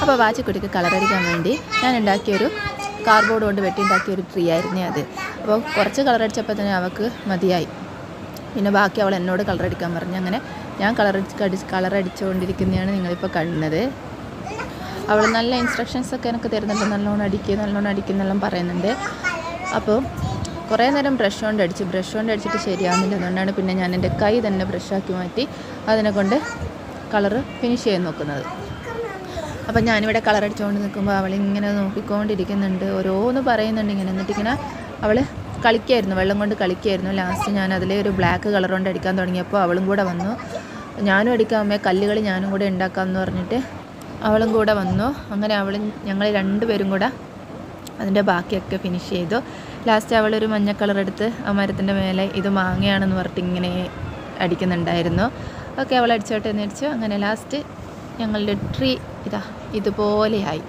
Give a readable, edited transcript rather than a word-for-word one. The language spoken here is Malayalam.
അപ്പോൾ വാച്ചിക്കുട്ടിക്ക് കളറടിക്കാൻ വേണ്ടി ഞാൻ ഉണ്ടാക്കിയൊരു കാർഡ്ബോർഡ് കൊണ്ട് വെട്ടിയുണ്ടാക്കിയൊരു ട്രീ ആയിരുന്നു അത്. അപ്പോൾ കുറച്ച് കളറടിച്ചപ്പോൾ തന്നെ അവൾക്ക് മതിയായി. പിന്നെ ബാക്കി അവൾ എന്നോട് കളറടിക്കാൻ പറഞ്ഞു. അങ്ങനെ ഞാൻ കളറടിച്ചുകൊണ്ടിരിക്കുന്നതാണ് നിങ്ങളിപ്പോൾ കാണുന്നത്. അവൾ നല്ല ഇൻസ്ട്രക്ഷൻസൊക്കെ എനിക്ക് തരുന്നുണ്ട്. നല്ലോണം അടിക്കുന്നെല്ലാം പറയുന്നുണ്ട്. അപ്പോൾ കുറേ നേരം ബ്രഷ് കൊണ്ട് അടിച്ചിട്ട് ശരിയാവുന്നില്ല. അതുകൊണ്ടാണ് പിന്നെ ഞാൻ എൻ്റെ കൈ തന്നെ ബ്രഷാക്കി മാറ്റി അതിനെ കൊണ്ട് കളറ് ഫിനിഷ് ചെയ്യാൻ നോക്കുന്നത്. അപ്പം ഞാനിവിടെ കളറടിച്ചുകൊണ്ട് നിൽക്കുമ്പോൾ അവളിങ്ങനെ നോക്കിക്കൊണ്ടിരിക്കുന്നുണ്ട്, ഓരോന്ന് പറയുന്നുണ്ട് ഇങ്ങനെ. എന്നിട്ടിങ്ങനെ അവൾ കളിക്കായിരുന്നു, വെള്ളം കൊണ്ട് കളിക്കായിരുന്നു. ലാസ്റ്റ് ഞാൻ അതിലെ ഒരു ബ്ലാക്ക് കളർ കൊണ്ട് അടിക്കാൻ തുടങ്ങിയപ്പോൾ അവളും കൂടെ വന്നു. ഞാനും അടിക്കാമേ കല്ലുകൾ ഞാനും കൂടെ ഉണ്ടാക്കാമെന്ന് പറഞ്ഞിട്ട് അവളും കൂടെ വന്നു. അങ്ങനെ ഞങ്ങൾ രണ്ടുപേരും കൂടെ അതിൻ്റെ ബാക്കിയൊക്കെ ഫിനിഷ് ചെയ്തു. ലാസ്റ്റ് അവളൊരു മഞ്ഞ കളർ എടുത്ത് ആ മരത്തിൻ്റെ മേലെ ഇത് മാങ്ങയാണെന്ന് പറഞ്ഞിട്ട് ഇങ്ങനെ അടിക്കുന്നുണ്ടായിരുന്നു. ഓക്കെ, അവൾ അടിച്ചോട്ടെ എന്ന് വെച്ചു. അങ്ങനെ ലാസ്റ്റ് ഞങ്ങളുടെ ട്രീ ഇതുപോലെയായി.